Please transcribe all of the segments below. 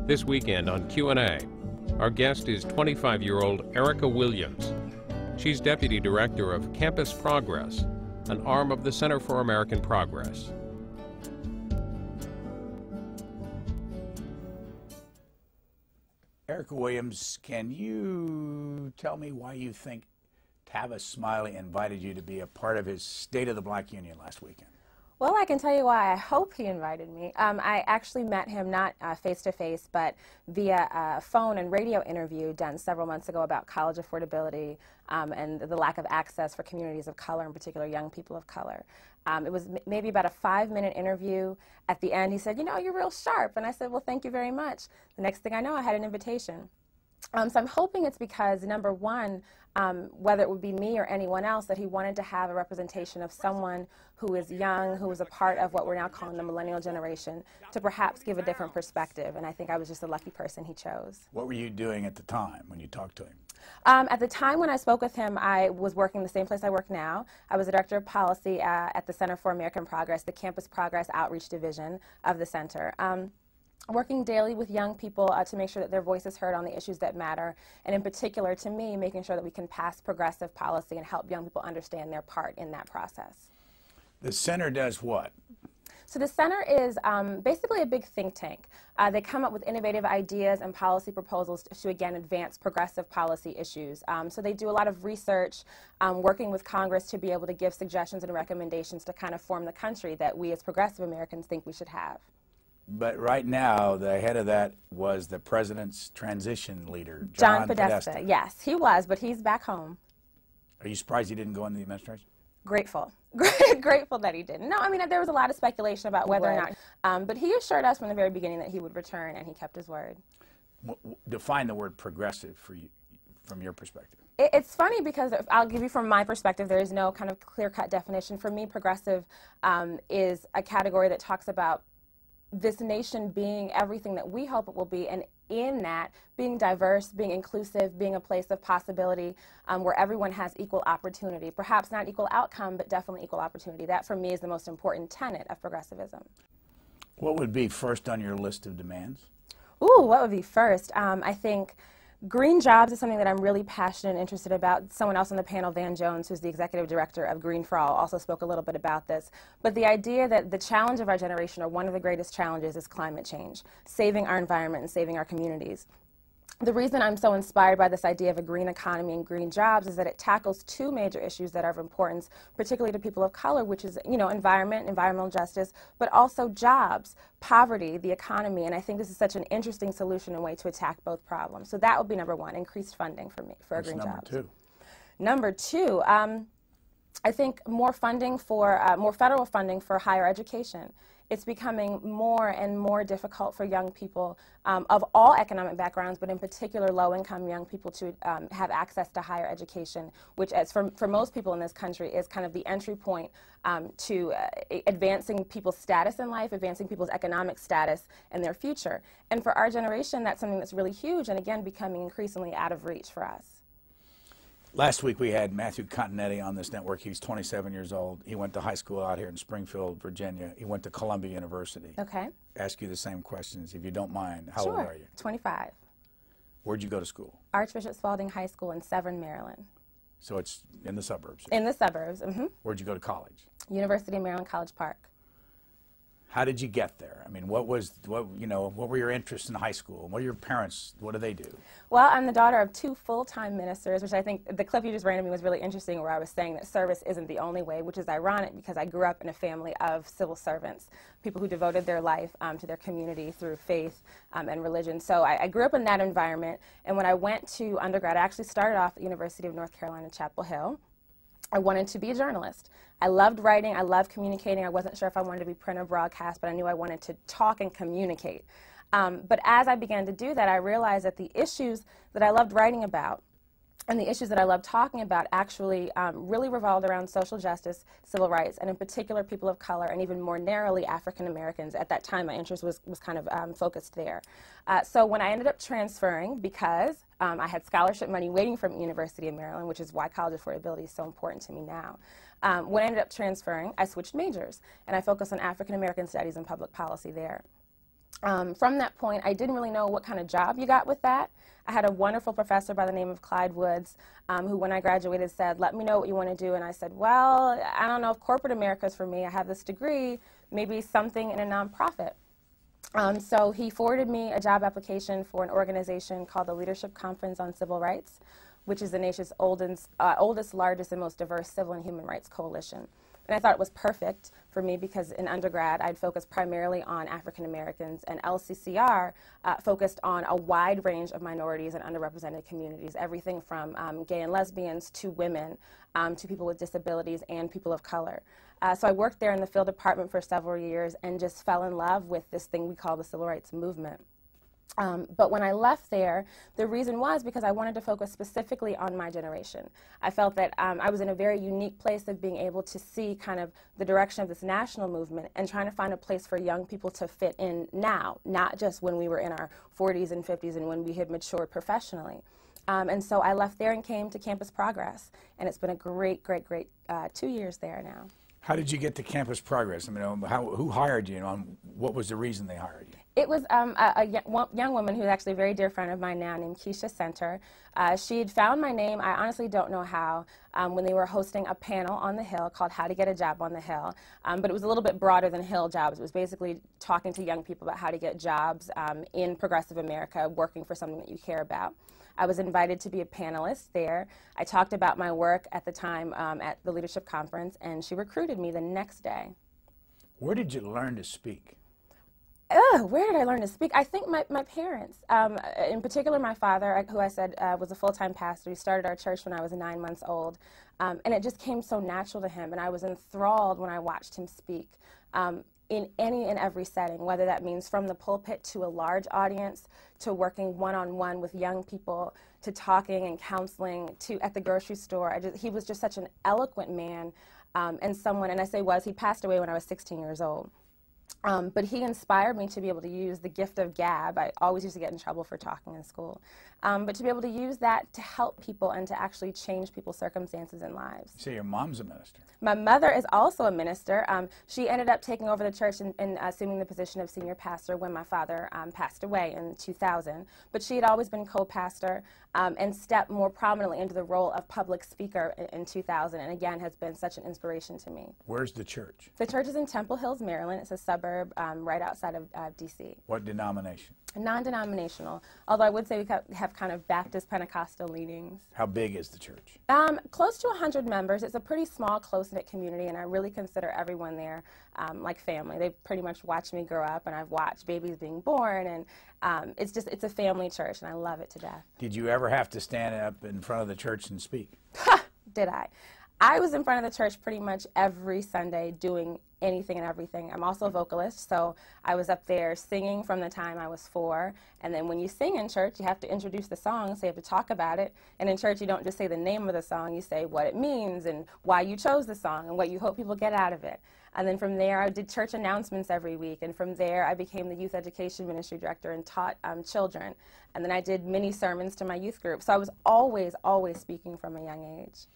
This weekend on Q&A, our guest is 25-year-old Erica Williams. She's Deputy Director of Campus Progress, an arm of the Center for American Progress. Erica Williams, can you tell me why you think Tavis Smiley invited you to be a part of his State of the Black Union last weekend? Well, I can tell you why I hope he invited me. I actually met him not face-to-face, but via a phone and radio interview done several months ago about college affordability and the lack of access for communities of color, in particular young people of color. It was maybe about a 5-minute interview. At the end, he said, "You know, you're real sharp." And I said, "Well, thank you very much." The next thing I know, I had an invitation. So I'm hoping it's because, number one, whether it would be me or anyone else, that he wanted to have a representation of someone who is young, who is a part of what we're now calling the millennial generation, to perhaps give a different perspective. And I think I was just a lucky person he chose. What were you doing at the time when you talked to him? At the time when I spoke with him, I was working the same place I work now. I was the Director of Policy at the Center for American Progress, the Campus Progress Outreach Division of the Center. Working daily with young people to make sure that their voice is heard on the issues that matter, and in particular to me, making sure that we can pass progressive policy and help young people understand their part in that process. The center does what? So the center is basically a big think tank. They come up with innovative ideas and policy proposals to again, advance progressive policy issues. So they do a lot of research, working with Congress to be able to give suggestions and recommendations to kind of form the country that we as progressive Americans think we should have. But right now, the head of that was the president's transition leader, John Podesta. Yes, he was, but he's back home. Are you surprised he didn't go into the administration? Grateful. Grateful that he didn't. No, I mean, there was a lot of speculation about whether or not, but he assured us from the very beginning that he would return, and he kept his word. Define the word progressive for you, from your perspective. It's funny because I'll give you from my perspective, there is no kind of clear-cut definition. For me, progressive is a category that talks about this nation being everything that we hope it will be, and in that, being diverse, being inclusive, being a place of possibility where everyone has equal opportunity. Perhaps not equal outcome, but definitely equal opportunity. That, for me, is the most important tenet of progressivism. What would be first on your list of demands? Ooh, what would be first? I think green jobs is something that I'm really passionate and interested about. Someone else on the panel, Van Jones, who's the executive director of Green for All, also spoke a little bit about this. But the idea that the challenge of our generation, or one of the greatest challenges, is climate change, saving our environment and saving our communities. The reason I'm so inspired by this idea of a green economy and green jobs is that it tackles two major issues that are of importance, particularly to people of color, which is, you know, environment, environmental justice, but also jobs, poverty, the economy, and I think this is such an interesting solution and way to attack both problems. So that would be number one, increased funding for me, for green jobs. Number two, I think more funding for, more federal funding for higher education. It's becoming more and more difficult for young people of all economic backgrounds, but in particular low-income young people, to have access to higher education, which, as for most people in this country, is kind of the entry point to advancing people's status in life, advancing people's economic status and their future. And for our generation, that's something that's really huge and, again, becoming increasingly out of reach for us. Last week we had Matthew Continetti on this network. He's 27 years old. He went to high school out here in Springfield, Virginia. He went to Columbia University. Okay. Ask you the same questions, if you don't mind. How Sure. old are you? 25. Where'd you go to school? Archbishop Spalding High School in Severn, Maryland. So it's in the suburbs? In the suburbs, mm-hmm. Where'd you go to college? University of Maryland, College Park. How did you get there? I mean, what were your interests in high school? What are your parents, what do they do? Well, I'm the daughter of 2 full-time ministers, which I think the clip you just ran to me was really interesting, where I was saying that service isn't the only way, which is ironic because I grew up in a family of civil servants, people who devoted their life to their community through faith and religion. So I grew up in that environment, and when I went to undergrad, I actually started off at the University of North Carolina, Chapel Hill. I wanted to be a journalist. I loved writing, I loved communicating. I wasn't sure if I wanted to be print or broadcast, but I knew I wanted to talk and communicate. But as I began to do that, I realized that the issues that I loved writing about and the issues that I loved talking about actually really revolved around social justice, civil rights, and in particular people of color, and even more narrowly African Americans. At that time, my interest was kind of focused there. So when I ended up transferring, because I had scholarship money waiting from University of Maryland, which is why college affordability is so important to me now. When I ended up transferring, I switched majors, and I focused on African American studies and public policy there. From that point, I didn't really know what kind of job you got with that. I had a wonderful professor by the name of Clyde Woods, who when I graduated said, let me know what you want to do. And I said, well, I don't know if corporate America is for me. I have this degree, maybe something in a nonprofit. So he forwarded me a job application for an organization called the Leadership Conference on Civil Rights, which is the nation's oldest, largest, and most diverse civil and human rights coalition. And I thought it was perfect for me because in undergrad I'd focused primarily on African Americans, and LCCR focused on a wide range of minorities and underrepresented communities, everything from gay and lesbians to women, to people with disabilities and people of color. So I worked there in the field department for several years and just fell in love with this thing we call the civil rights movement. But when I left there, the reason was because I wanted to focus specifically on my generation. I felt that I was in a very unique place of being able to see kind of the direction of this national movement and trying to find a place for young people to fit in now, not just when we were in our 40s and 50s and when we had matured professionally. And so I left there and came to Campus Progress, and it's been a great, great, great 2 years there now. How did you get to Campus Progress? I mean, who hired you, and what was the reason they hired you? It was a young woman who's actually a very dear friend of mine now named Keisha Center. She'd found my name, I honestly don't know how, when they were hosting a panel on the Hill called How to Get a Job on the Hill. But it was a little bit broader than Hill jobs. It was basically talking to young people about how to get jobs in progressive America, working for something that you care about. I was invited to be a panelist there. I talked about my work at the time at the Leadership Conference, and she recruited me the next day. Where did you learn to speak? Where did I learn to speak? I think my parents, in particular my father, who I said was a full-time pastor. He started our church when I was 9 months old, and it just came so natural to him, and I was enthralled when I watched him speak. In any and every setting, whether that means from the pulpit to a large audience, to working one-on-one with young people, to talking and counseling, to at the grocery store. He was just such an eloquent man, and someone, and I say was, he passed away when I was 16 years old. But he inspired me to be able to use the gift of gab. I always used to get in trouble for talking in school. But to be able to use that to help people and to actually change people's circumstances and lives. So your mom's a minister. My mother is also a minister. She ended up taking over the church and assuming the position of senior pastor when my father passed away in 2000. But she had always been co-pastor and stepped more prominently into the role of public speaker in 2000, and again has been such an inspiration to me. Where's the church? The church is in Temple Hills, Maryland. It's a suburb right outside of D.C. What denomination? Non-denominational, although I would say we have kind of Baptist Pentecostal leanings. How big is the church? Close to 100 members. It's a pretty small, close-knit community, and I really consider everyone there like family. They pretty much watched me grow up, and I've watched babies being born, and it's a family church, and I love it to death. Did you ever have to stand up in front of the church and speak? Did I? I was in front of the church pretty much every Sunday doing anything and everything. I'm also a vocalist, so I was up there singing from the time I was 4. And then when you sing in church, you have to introduce the song, so you have to talk about it. And in church, you don't just say the name of the song, you say what it means and why you chose the song and what you hope people get out of it. And then from there, I did church announcements every week. And from there, I became the youth education ministry director and taught children. And then I did mini sermons to my youth group. So I was always, always speaking from a young age.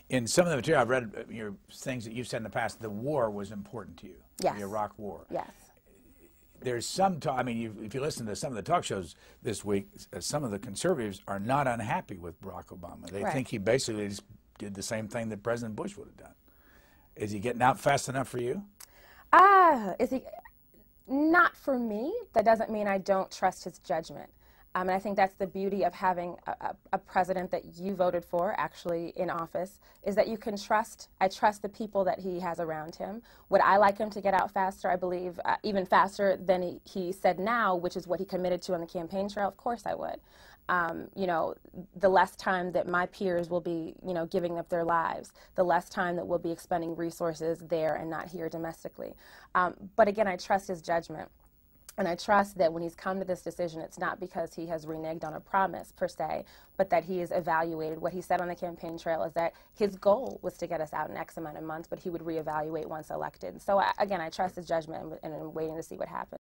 In some of the material I've read, your things that you've said in the past, the war was important to you. Yes. The Iraq War. Yes. There's some talk, I mean, if you listen to some of the talk shows this week, some of the conservatives are not unhappy with Barack Obama. They think he basically just did the same thing that President Bush would have done. Is he getting out fast enough for you? Is he? Not for me. That doesn't mean I don't trust his judgment. And I think that's the beauty of having a president that you voted for actually in office, is that you can trust. I trust the people that he has around him. Would I like him to get out faster? I believe even faster than he said now, which is what he committed to on the campaign trail. Of course I would. You know, the less time that my peers will be, you know, giving up their lives, the less time that we'll be expending resources there and not here domestically. But again, I trust his judgment. And I trust that when he's come to this decision, it's not because he has reneged on a promise, per se, but that he has evaluated. What he said on the campaign trail is that his goal was to get us out in X amount of months, but he would reevaluate once elected. So, again, I trust his judgment, and I'm waiting to see what happens.